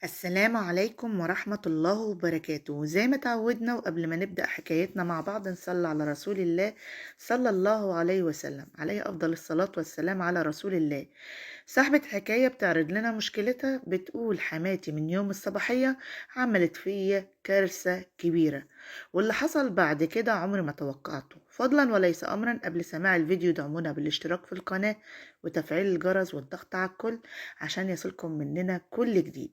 السلام عليكم ورحمة الله وبركاته. زي ما تعودنا وقبل ما نبدأ حكايتنا مع بعض نصلي على رسول الله صلى الله عليه وسلم، عليه أفضل الصلاة والسلام. على رسول الله. صاحبة حكاية بتعرض لنا مشكلتها، بتقول: حماتي من يوم الصباحية عملت فيا كارثة كبيرة، واللي حصل بعد كده عمري ما توقعته. فضلا وليس أمرا، قبل سماع الفيديو دعمونا بالاشتراك في القناة وتفعيل الجرس والضغط على الكل عشان يصلكم مننا كل جديد.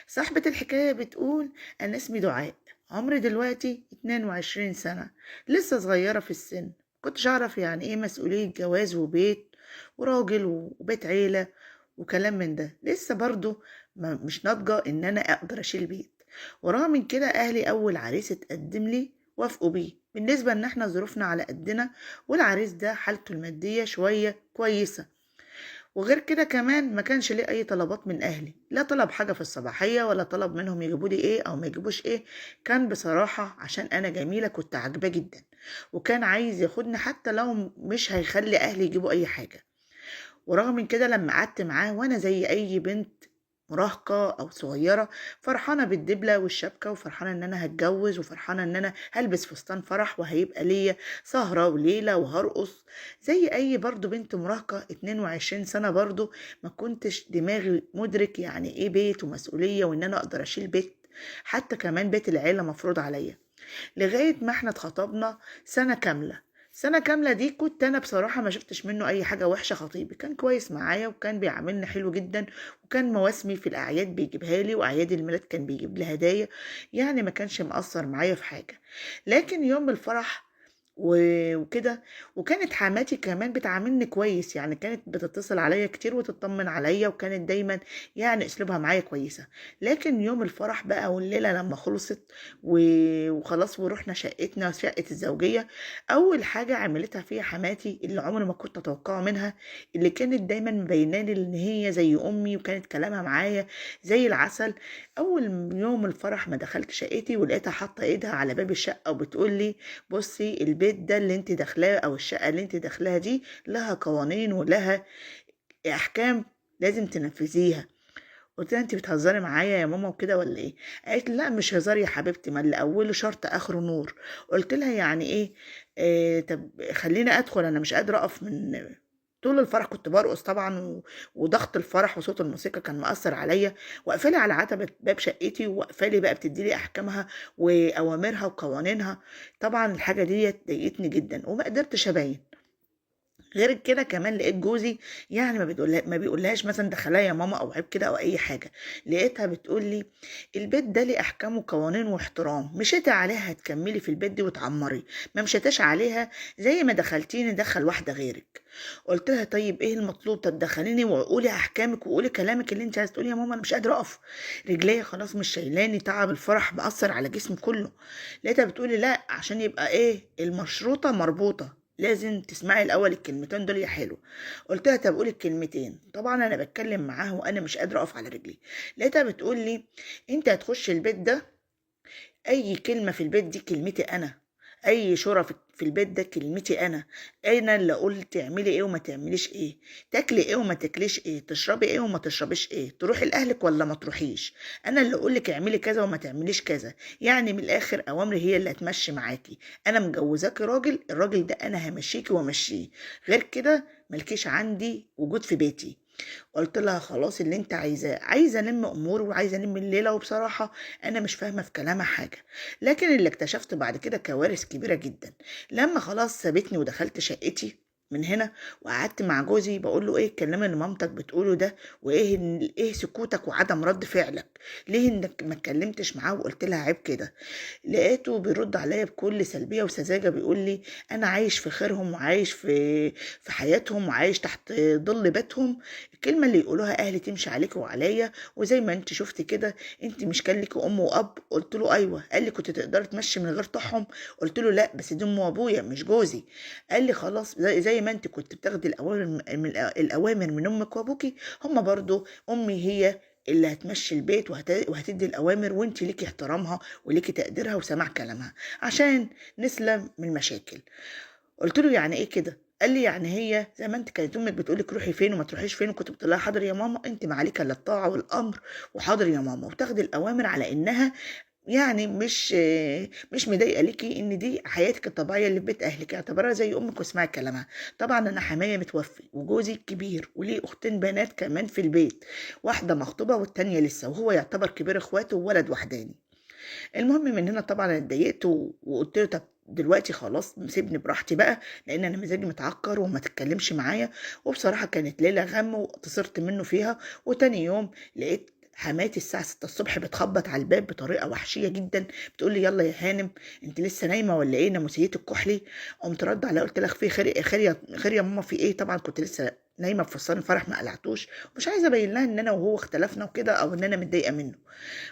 صاحبة الحكاية بتقول: أنا اسمي دعاء، عمري دلوقتي 22 سنة، لسه صغيرة في السن. كنتش أعرف يعني إيه مسؤولية جواز وبيت وراجل وبيت عيلة وكلام من ده. لسه برضو مش ناضجة إن أنا أقدر أشيل بيت. ورغم من كده أهلي أول عريس اتقدم لي وافقوا بيه، بالنسبة إن احنا ظروفنا على قدنا، والعريس ده حالته المادية شوية كويسة. وغير كده كمان ما كانش ليه اي طلبات من اهلي، لا طلب حاجة في الصباحية ولا طلب منهم يجيبوا لي ايه او ما يجيبوش ايه. كان بصراحة عشان انا جميلة كنت عاجباه جدا، وكان عايز ياخدني حتى لو مش هيخلي اهلي يجيبوا اي حاجة. ورغم من كده لما قعدت معاه وانا زي اي بنت مراهقة او صغيرة، فرحانة بالدبلة والشبكة، وفرحانة ان انا هتجوز، وفرحانة ان انا هلبس فستان فرح وهيبقى ليا سهرة وليلة وهرقص زي اي برضو بنت مراهقة 22 سنة برضو. ما كنتش دماغي مدرك يعني ايه بيت ومسؤولية وان انا اقدر اشيل بيت، حتى كمان بيت العيلة مفروض عليا. لغاية ما احنا اتخطبنا سنة كاملة. سنة كاملة دي كنت أنا بصراحة ما شفتش منه أي حاجة وحشة. خطيبي كان كويس معايا وكان بيعاملني حلو جدا، وكان مواسمي في الأعياد بيجيبها لي، وأعياد الميلاد كان بيجيب لي هدايا. يعني ما كانش مقصر معايا في حاجة. لكن يوم الفرح وكده، وكانت حماتي كمان بتعاملني كويس، يعني كانت بتتصل عليا كتير وتطمن عليا، وكانت دايما يعني اسلوبها معايا كويسة. لكن يوم الفرح بقى والليلة لما خلصت وخلاص ورحنا شقتنا شقة الزوجية، أول حاجة عملتها فيها حماتي اللي عمري ما كنت أتوقعه منها، اللي كانت دايما مبيناني إن هي زي أمي، وكانت كلامها معايا زي العسل. أول يوم الفرح ما دخلت شقتي ولقيتها حاطة إيدها على باب الشقة وبتقول لي: بصي، البيت ده اللي انت داخلاه او الشقة اللي انت داخلاها دي لها قوانين ولها احكام لازم تنفذيها. قلت لها: انت بتهزري معايا يا ماما وكده ولا ايه؟ قالت لي: لا مش هزار يا حبيبتي، ما اللي اوله شرط اخره نور. قلت لها: يعني ايه؟ طب خليني ادخل، انا مش قادره اقف من طول الفرح. كنت برقص طبعا وضغط الفرح وصوت الموسيقى كان مأثر عليا. وقفالي على عتبة باب شقتي، وقفالي بقى بتديلي احكامها واوامرها وقوانينها. طبعا الحاجه دي ضايقتني جدا وما قدرتش ابين. غير كده كمان لقيت جوزي يعني ما بيقولهاش مثلا دخلها يا ماما او عيب كده او اي حاجه. لقيتها بتقول لي: البيت ده ليه احكام وقوانين واحترام، مشيتي عليها هتكملي في البيت دي وتعمري، ما مشيتش عليها زي ما دخلتيني دخل واحده غيرك. قلت لها: طيب ايه المطلوب؟ طب دخليني وقولي احكامك وقولي كلامك اللي انت عايزه تقولي. يا ماما انا مش قادره اقف، رجليا خلاص مش شايلاني، تعب الفرح مأثر على جسمي كله. لقيتها بتقولي: لا، عشان يبقى ايه المشروطه مربوطه لازم تسمعي الاول الكلمتين دول يا حلو. قلت لها: طب قولي الكلمتين. طبعا انا بتكلم معاها وانا مش قادره اقف على رجلي. لقيتها بتقول لي: انت هتخش البيت ده، اي كلمه في البيت دي كلمتي انا، اي شورى في البيت ده كلمتي انا اللي قلت تعملي ايه وما تعمليش ايه، تاكلي ايه وما تاكليش ايه، تشربي ايه وما تشربيش ايه، تروحي لاهلك ولا ما تروحيش. انا اللي اقول لك اعملي كذا وما تعمليش كذا. يعني من الاخر اوامري هي اللي هتمشي معاكي. انا مجوزاكي راجل، الراجل ده انا همشيكي وامشيه، غير كده ملكيش عندي وجود في بيتي. قلت لها: خلاص اللي انت عايزاه، عايزه الم اموري وعايزه الم الليله. وبصراحه انا مش فاهمه في كلامها حاجه. لكن اللي اكتشفت بعد كده كوارث كبيره جدا. لما خلاص سابتني ودخلت شقتي من هنا، وقعدت مع جوزي بقول له: ايه الكلام اللي مامتك بتقوله ده؟ وايه ايه سكوتك وعدم رد فعلك؟ ليه انك ما اتكلمتش معاه وقلت لها عيب كده؟ لقيته بيرد عليا بكل سلبيه وسذاجه، بيقول لي: انا عايش في خيرهم وعايش في حياتهم وعايش تحت ظل بيتهم. الكلمة اللي يقولوها أهلي تمشي عليك وعليا، وزي ما انت شفت كده، انت مش كان لك أم وأب؟ قلت له: أيوة. قال لي: كنت تقدر تمشي من غير طحهم؟ قلت له: لا، بس دي أم وأبويا مش جوزي. قال لي: خلاص، زي ما انت كنت بتاخدي الأوامر من أمك وأبوكي، هما برضو أمي هي اللي هتمشي البيت وهتدي الأوامر، وانت ليكي احترامها وليكي تقديرها وسماع كلامها عشان نسلم من المشاكل. قلت له: يعني ايه كده؟ قال لي يعني هي زي ما انت كانت امك بتقول لك روحي فين وما تروحيش فين، وكنت بتقول لها حاضر يا ماما، انت ما عليك الا الطاعه والامر وحاضر يا ماما، وتاخدي الاوامر على انها يعني مش مضايقه ليكي، ان دي حياتك الطبيعيه اللي في بيت اهلك، اعتبرها زي امك واسمعي كلامها. طبعا انا حمايه متوفي وجوزي الكبير وليه اختين بنات كمان في البيت، واحده مخطوبه والتانيه لسه، وهو يعتبر كبير اخواته وولد وحداني. المهم من هنا طبعا انا اتضايقت وقلت له طب دلوقتي خلاص سيبني براحتي بقى، لان انا مزاجي متعكر وما تتكلمش معايا. وبصراحه كانت ليله غم وتصرت منه فيها. وتاني يوم لقيت حماتي الساعة 6 الصبح بتخبط على الباب بطريقة وحشية جدا، بتقول لي يلا يا هانم، انت لسه نايمة ولا ايه، ناموسيتك كحلي. قمت رد عليها قلت لها في خير، خير يا ماما، في ايه؟ طبعا كنت لسه نايمة في فستان الفرح ما قلعتوش، ومش عايزة ابين لها ان انا وهو اختلفنا وكده او ان انا متضايقة منه.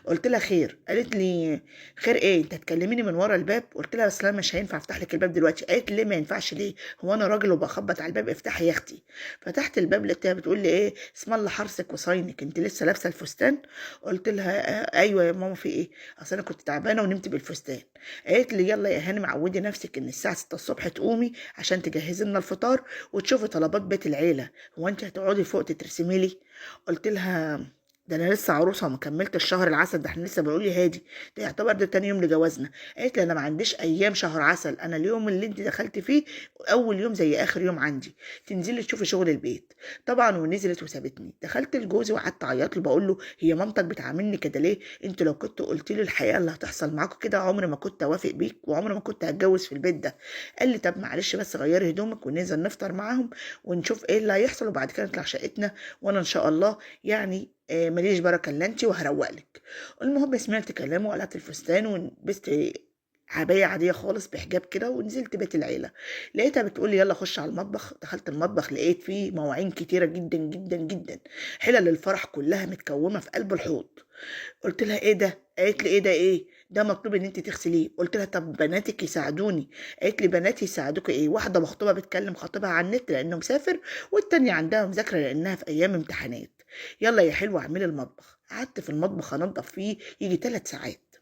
قلت لها خير. قالت لي خير ايه، انت هتكلميني من ورا الباب؟ قلت لها اصل انا مش هينفع افتح لك الباب دلوقتي. قالت لي ليه ما ينفعش ليه، هو انا راجل وبخبط على الباب؟ افتحي يا اختي. فتحت الباب لقيتها بتقول لي ايه اسم الله حرصك وصاينك، انت لسه لابسه الفستان؟ قلت لها ايوه يا ماما، في ايه؟ اصل انا كنت تعبانه ونمت بالفستان. قالت لي يلا يا هانم عودي نفسك ان الساعه 6 الصبح تقومي عشان تجهزي لنا الفطار وتشوفي طلبات بيت العيله، هو انت هتقعدي فوق تترسمي لي؟ قلت لها ده انا لسه عروسه وما كملت الشهر العسل، ده احنا لسه بقول لي هادي، ده يعتبر ده تاني يوم لجوازنا. قالت لي انا ما عنديش ايام شهر عسل، انا اليوم اللي انت دخلت فيه اول يوم زي اخر يوم عندي، تنزلي تشوفي شغل البيت. طبعا ونزلت وسابتني. دخلت لجوزي وقعدت اعيط له بقول له هي مامتك بتعاملني كده ليه؟ انت لو كنت قلت لي الحقيقه اللي هتحصل معاكم كده عمري ما كنت اوافق بيك وعمري ما كنت هتجوز في البيت ده. قال لي طب معلش بس غيري هدومك وننزل نفطر معاهم ونشوف ايه اللي هيحصل وبعد كده نطلع شقتنا، وانا ان شاء الله يعني ماليش بركه الا انت وهروق لك. المهم سمعت كلامه وقلعت الفستان ولبست عباية عادية خالص بحجاب كده ونزلت بيت العيلة. لقيتها بتقولي يلا خش على المطبخ. دخلت المطبخ لقيت فيه مواعين كتيرة جدا جدا جدا، حلل الفرح كلها متكومة في قلب الحوض. قلت لها ايه ده؟ قالت لي ايه ده، ايه ده مطلوب ان انت تغسليه؟ قلت لها طب بناتك يساعدوني. قالت لي بناتي يساعدوك ايه؟ واحده مخطوبه بتكلم خطيبها على النت لانه مسافر، والتانيه عندها مذاكره لانها في ايام امتحانات. يلا يا حلوه اعملي المطبخ. قعدت في المطبخ انضف فيه يجي 3 ساعات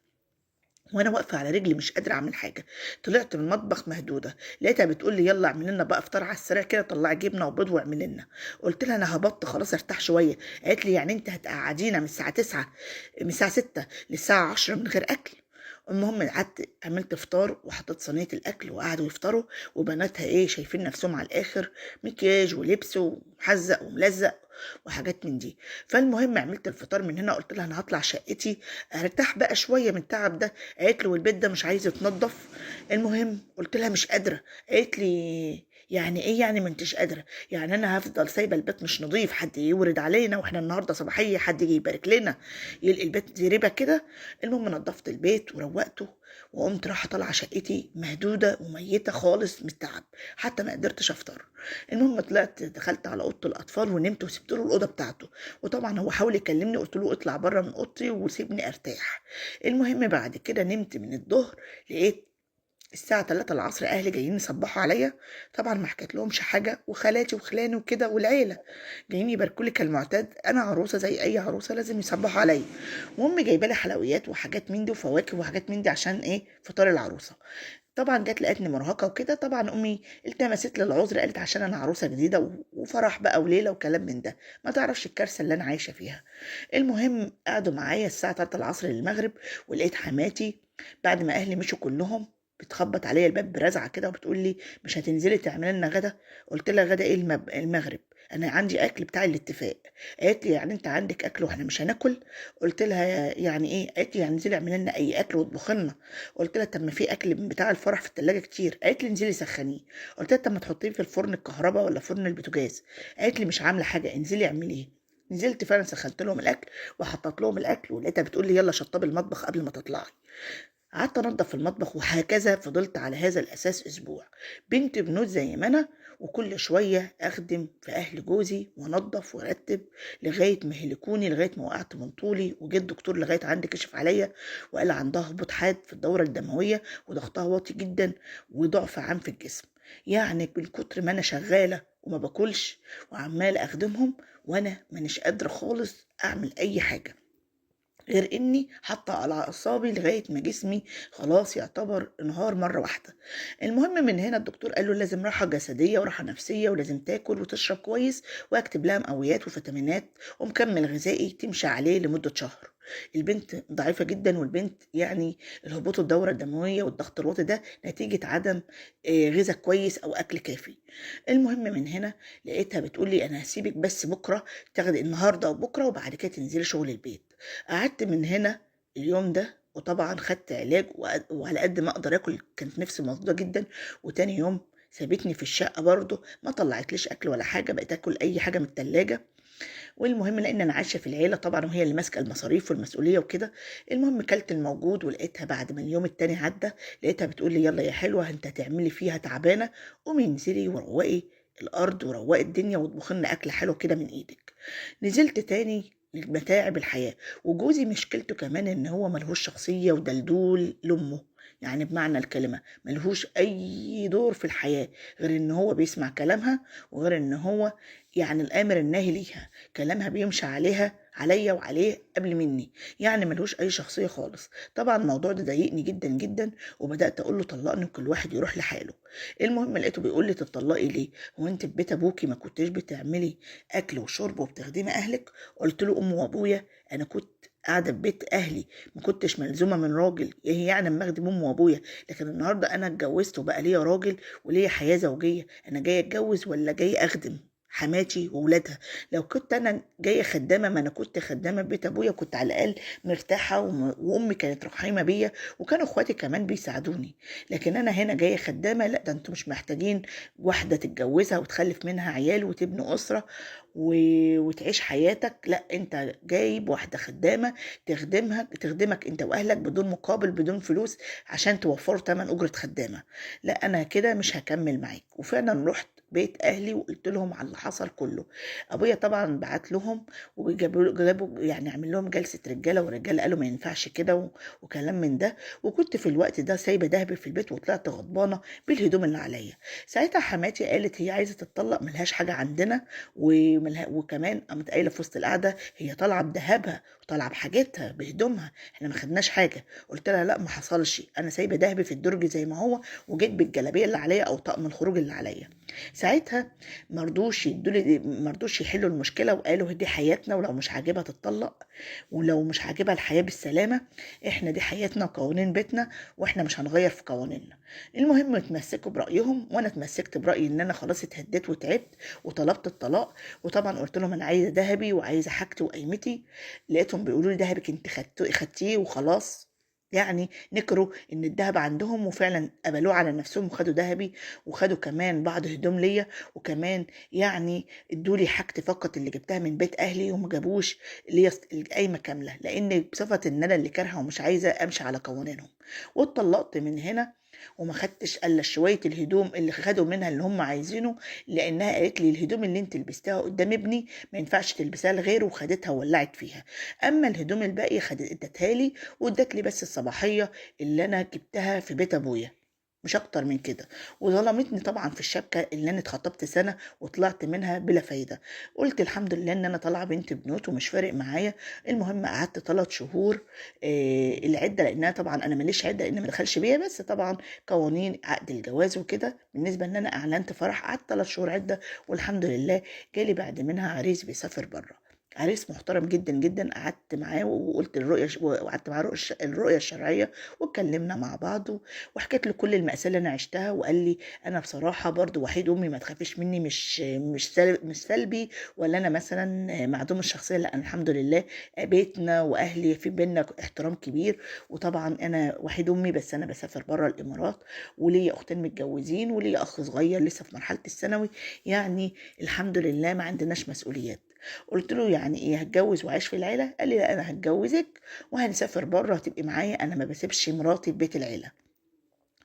وانا واقفه على رجلي مش قادره اعمل حاجه. طلعت من المطبخ مهدوده. لقيتها بتقول لي يلا اعمل لنا بقى افطار على السريع كده، طلعي جبنه وبيض واعمل لنا. قلت لها انا هبط خلاص ارتاح شويه. قالت لي يعني انت هتقعدينا من الساعه 9، من الساعه 6 للساعه 10 من غير اكل؟ المهم قعدت عملت فطار وحطيت صينيه الاكل وقعدوا يفطروا، وبناتها ايه شايفين نفسهم على الاخر، مكياج ولبس ومحزق وملزق وحاجات من دي. فالمهم عملت الفطار من هنا. قلت لها انا هطلع شقتي ارتاح بقى شويه من التعب ده. قالت له والبيت ده مش عايز يتنضف؟ المهم قلت لها مش قادره. قالت لي يعني ايه يعني ما انتش قادره؟ يعني انا هفضل سايبه البيت مش نظيف حد يورد علينا واحنا النهارده صباحيه حد يجي يبارك لنا يلقي البيت ريبه كده؟ المهم نضفت البيت وروقته وقمت رايحه طالعه شقتي مهدوده وميته خالص من التعب، حتى ما قدرتش افطر. المهم طلعت دخلت على اوضه الاطفال ونمت وسبت له الاوضه بتاعته. وطبعا هو حاول يكلمني قلت له اطلع بره من اوضتي وسيبني ارتاح. المهم بعد كده نمت من الظهر. لقيت الساعة 3 العصر أهلي جايين يصبحوا عليا. طبعا ما حكيت لهمش حاجة، وخالاتي وخلاني وكده والعيلة جايين يباركوا لي كالمعتاد، أنا عروسة زي أي عروسة لازم يصبحوا عليا. وأمي جايبة لي حلويات وحاجات من دي وفواكه وحاجات من دي عشان إيه فطار العروسة. طبعا جت لقتني مرهقة وكده. طبعا أمي التمست لي العذر، قالت عشان أنا عروسة جديدة وفرح بقى وليلة وكلام من ده، ما تعرفش الكارثة اللي أنا عايشة فيها. المهم قعدوا معايا الساعة 3 العصر للمغرب. ولقيت حماتي بعد ما أهلي مشوا كلهم بتخبط عليا الباب برزعه كده وبتقول لي مش هتنزلي تعملي لنا غدا؟ قلت لها غدا ايه المغرب، انا عندي اكل بتاع الاتفاق. قالت لي يعني انت عندك اكل واحنا مش هناكل؟ قلت لها يعني ايه؟ قالت لي يعني انزلي اعملي لنا اي اكل واطبخي لنا. قلت لها طب ما في اكل بتاع الفرح في الثلاجه كتير. قالت لي انزلي سخنيه. قلت لها طب ما تحطيه في الفرن الكهرباء ولا فرن البوتاجاز؟ قالت لي مش عامله حاجه انزلي اعمليه. نزلت فعلا سخنت لهم الاكل وحطيت لهم الاكل، ولقيتها بتقول لي يلا شطبي المطبخ قبل ما تطلعي. قعدت انضف في المطبخ وهكذا فضلت على هذا الاساس اسبوع، بنت بنوت زي ما انا، وكل شويه اخدم في اهل جوزي وانضف وارتب لغايه ما هلكوني، لغايه ما وقعت من طولي. وجيت الدكتور لغايه عندي كشف عليا وقال عندها هبوط حاد في الدوره الدمويه وضغطها واطي جدا وضعف عام في الجسم. يعني من كتر ما انا شغاله وما باكلش وعمال اخدمهم وانا مانيش قادره خالص اعمل اي حاجه. غير اني حاطه على اعصابي لغايه ما جسمي خلاص يعتبر انهار مره واحده. المهم من هنا الدكتور قال له لازم راحه جسديه وراحه نفسيه، ولازم تاكل وتشرب كويس، واكتب لها مقويات وفيتامينات ومكمل غذائي تمشي عليه لمده شهر. البنت ضعيفه جدا، والبنت يعني الهبوط الدوره الدمويه والضغط الواطي ده نتيجه عدم غذاء كويس او اكل كافي. المهم من هنا لقيتها بتقول لي انا هسيبك بس بكره، تاخدي النهارده وبكره وبعد كده تنزلي شغل البيت. قعدت من هنا اليوم ده، وطبعا خدت علاج وعلى قد ما اقدر اكل، كانت نفسي مصدوده جدا. وتاني يوم سابتني في الشقه برضه، ما طلعتليش اكل ولا حاجه، بقيت اكل اي حاجه من التلاجة. والمهم لان انا عايشه في العيله طبعا وهي اللي ماسكه المصاريف والمسؤوليه وكده. المهم كلت الموجود، ولقيتها بعد ما اليوم التاني عدى لقيتها بتقول لي يلا يا حلوه انت هتعملي فيها تعبانه، قومي انزلي وروقي الارض وروقي الدنيا واطبخي لنا اكل حلو كده من ايدك. نزلت تاني لمتاعب الحياه. وجوزي مشكلته كمان ان هو ملهوش شخصيه ودلدول لامه، يعني بمعنى الكلمة ملهوش أي دور في الحياة غير إن هو بيسمع كلامها، وغير إن هو يعني الآمر الناهي ليها، كلامها بيمشي عليا وعليه قبل مني، يعني ملهوش أي شخصية خالص. طبعا الموضوع ده ضايقني جدا جدا، وبدأت أقول له طلقني وكل واحد يروح لحاله. المهم لقيته بيقول لي تطلقي ليه؟ هو أنت في بيت أبوكي ما كنتش بتعملي أكل وشرب وبتخدمي أهلك؟ قلت له أم وأبويا أنا كنت قاعدة في بيت أهلي، ما كنتش ملزومة من راجل، ايه يعني اما اخدم امي وابويا؟ لكن النهارده انا اتجوزت وبقى ليا راجل وليا حياه زوجيه، انا جايه اتجوز ولا جايه اخدم حماتي وولادها؟ لو كنت انا جايه خدامه، ما انا كنت خدامه في بيت ابويا، كنت على الاقل مرتاحه وامي كانت رحيمه بيا، وكانوا اخواتي كمان بيساعدوني. لكن انا هنا جايه خدامه؟ لا، ده انتوا مش محتاجين واحده تتجوزها وتخلف منها عيال وتبني اسره و... وتعيش حياتك. لا، انت جايب واحده خدامه تخدمك انت واهلك بدون مقابل، بدون فلوس، عشان توفروا تمن اجرة خدامة. لا، انا كده مش هكمل معاك. وفعلا رحت بيت اهلي وقلت لهم على اللي حصل كله. ابويا طبعا بعت لهم وجابوا يعني عمل لهم جلسه رجاله، ورجاله قالوا ما ينفعش كده وكلام من ده. وكنت في الوقت ده سايبه دهبي في البيت، وطلعت غضبانه بالهدوم اللي عليا. ساعتها حماتي قالت هي عايزه تتطلق، ملهاش حاجه عندنا، وكمان قامت قايله في وسط القعده هي طالعه بذهبها وطالعه بحاجتها بهدومها، احنا ما خدناش حاجه. قلت لها لا ما حصلش، انا سايبه دهبي في الدرج زي ما هو، وجيت بالجلابيه اللي عليا او طقم الخروج اللي عليا. ساعتها مرضوش يحلوا المشكله، وقالوا دي حياتنا، ولو مش عاجبها تتطلق، ولو مش عاجبها الحياه بالسلامه، احنا دي حياتنا وقوانين بيتنا، واحنا مش هنغير في قوانيننا. المهم اتمسكوا برايهم، وانا اتمسكت برايي ان انا خلاص اتهديت وتعبت وطلبت الطلاق. وطبعا قلت لهم انا عايزه ذهبي وعايزه حاجتي وقيمتي. لقيتهم بيقولوا لي دهبك انت خدتيه وخلاص، يعني نكروا ان الذهب عندهم، وفعلا قبلوه على نفسهم وخدوا ذهبي، وخدوا كمان بعض هدوم ليا، وكمان يعني ادوا لي حاجتي فقط اللي جبتها من بيت اهلي، وما جابوش ليا القايمه كامله، لان بصفه ان انا اللي كارهه ومش عايزه امشي على قوانينهم. واتطلقت من هنا، وما خدتش الا شويه الهدوم اللي خدوا منها اللي هم عايزينه، لانها قالت لي الهدوم اللي انت لبستها قدام ابني ما ينفعش تلبسها لغيره، وخدتها وولعت فيها. اما الهدوم الباقيه ادتها لي، وادت لي بس الصباحيه اللي انا جبتها في بيت ابويا، مش اكتر من كده. وظلمتني طبعا في الشبكه اللي انا اتخطبت سنه وطلعت منها بلا فايده. قلت الحمد لله ان انا طالعه بنت بنوت ومش فارق معايا. المهم قعدت 3 شهور العده، لانها طبعا انا ماليش عده لان ما دخلش بيا، بس طبعا قوانين عقد الجواز وكده بالنسبه ان انا اعلنت فرح، قعدت 3 شهور عده. والحمد لله جالي بعد منها عريس بيسافر بره، عريس محترم جدا جدا. قعدت معاه وقلت وقعدت معاه الرؤيه الشرعيه، واتكلمنا مع بعض، وحكيت له كل المأساة اللي انا عشتها. وقال لي انا بصراحه برضو وحيد امي، ما تخافيش مني، مش سلبي، ولا انا مثلا معدوم الشخصيه، لا أنا الحمد لله بيتنا واهلي في بينا احترام كبير. وطبعا انا وحيد امي، بس انا بسافر بره الامارات، وليا اختين متجوزين، وليا اخ صغير لسه في مرحله الثانوي، يعني الحمد لله ما عندناش مسؤوليات. قلت له يعني ايه هتجوز وعايش في العيله؟ قال لي لا انا هتجوزك وهنسافر بره، هتبقي معايا، انا ما بسيبش مراتي في بيت العيله.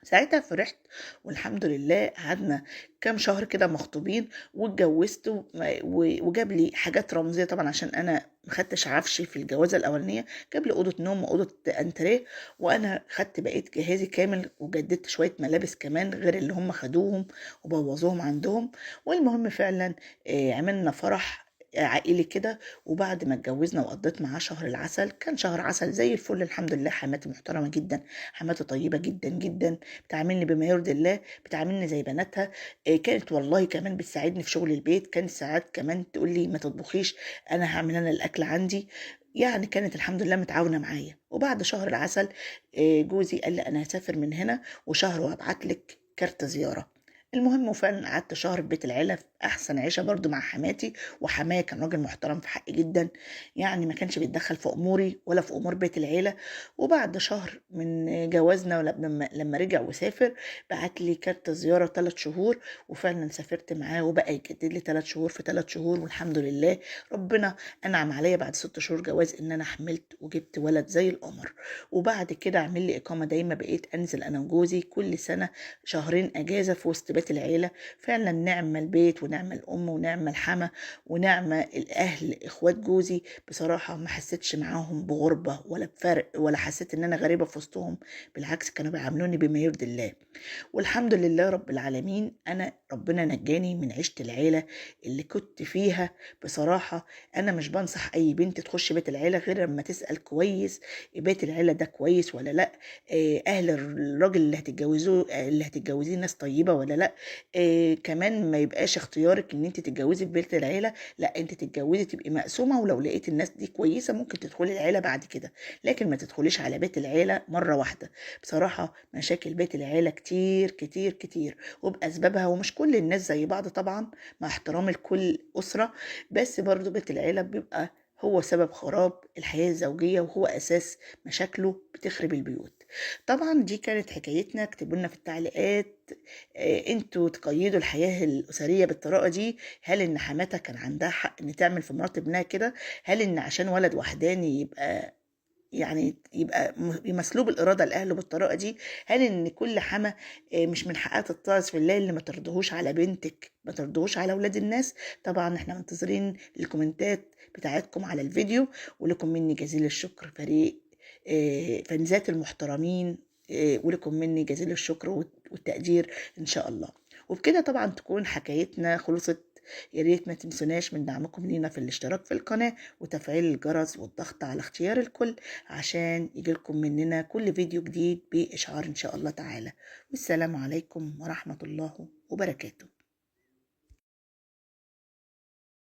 ساعتها فرحت، والحمد لله قعدنا كام شهر كده مخطوبين، واتجوزت وجاب لي حاجات رمزيه طبعا، عشان انا ما خدتش عفش في الجوازه الاولانيه. جاب لي اوضه نوم واوضه انتريه، وانا خدت بقيت جهازي كامل، وجددت شويه ملابس كمان غير اللي هم خدوهم وبوظوهم عندهم. والمهم فعلا عملنا فرح عائلي كده. وبعد ما اتجوزنا وقضيت معاه شهر العسل، كان شهر عسل زي الفل الحمد لله. حماتي محترمة جدا، حماتي طيبة جدا جدا، بتعاملني بما يرضي الله، بتعاملني زي بناتها. كانت والله كمان بتساعدني في شغل البيت، كانت ساعات كمان تقول لي ما تطبخيش، انا هعمل انا الاكل عندي. يعني كانت الحمد لله متعاونة معايا. وبعد شهر العسل جوزي قال لي انا هسافر من هنا وشهر وهبعت لك كارت زيارة. المهم وفعلا قعدت شهر في بيت العيلة في أحسن عيشة برضو مع حماتي. وحماية كان راجل محترم في حقي جدا، يعني ما كانش بيتدخل في أموري ولا في أمور بيت العيلة. وبعد شهر من جوازنا لما رجع وسافر، بعت لي كارت زيارة 3 شهور. وفعلا سافرت معاه وبقى يجدد لي 3 شهور في 3 شهور، والحمد لله ربنا أنعم عليا بعد 6 شهور جواز إن أنا حملت وجبت ولد زي القمر. وبعد كده عمل لي إقامة دايما، بقيت أنزل أنا وجوزي كل سنة شهرين أجازة في وسط بيت العيلة. فعلا نعمة البيت ونعمة الأم ونعمة الحما ونعمة الأهل إخوات جوزي. بصراحة ما حسيتش معاهم بغربة ولا بفرق، ولا حسيت إن أنا غريبة في وسطهم. بالعكس كانوا بيعاملوني بما يرضي الله. والحمد لله رب العالمين، أنا ربنا نجاني من عيشة العيلة اللي كنت فيها. بصراحة أنا مش بنصح أي بنت تخش بيت العيلة غير لما تسأل كويس بيت العيلة ده كويس ولا لأ. أهل الراجل اللي هتتجوزوه اللي هتتجوزيه ناس طيبة ولا لأ. كمان ما يبقاش اختيارك إن أنت تتجوزي في بيت العيلة، لأ أنت تتجوزي تبقي مقسومة، ولو لقيت الناس دي كويسة ممكن تدخلي العيلة بعد كده، لكن ما تدخليش على بيت العيلة مرة واحدة. بصراحة مشاكل بيت العيلة كتير كتير كتير وبأسبابها، ومش كل الناس زي بعض طبعا، مع احترامي لكل أسرة، بس برضو بيت العيلة بيبقى هو سبب خراب الحياة الزوجية، وهو أساس مشاكله بتخرب البيوت. طبعا دي كانت حكايتنا. اكتبوا لنا في التعليقات انتوا تقيدوا الحياة الأسرية بالطريقة دي. هل ان حماتها كان عندها حق ان تعمل في مرات ابنها كده؟ هل ان عشان ولد وحداني يبقى مسلوب الإرادة لأهله بالطريقة دي؟ هل إن كل حما مش من حقها تتعظ في الله اللي ما ترضهوش على بنتك ما ترضهوش على أولاد الناس؟ طبعا احنا منتظرين الكومنتات بتاعتكم على الفيديو. ولكم مني جزيل الشكر فريق فانزات المحترمين. ولكم مني جزيل الشكر والتقدير إن شاء الله. وبكده طبعا تكون حكايتنا خلصت. يا ريت ما تنسوناش من دعمكم لينا في الاشتراك في القناة وتفعيل الجرس والضغط على اختيار الكل عشان يجيلكم مننا كل فيديو جديد بإشعار إن شاء الله تعالى. والسلام عليكم ورحمة الله وبركاته.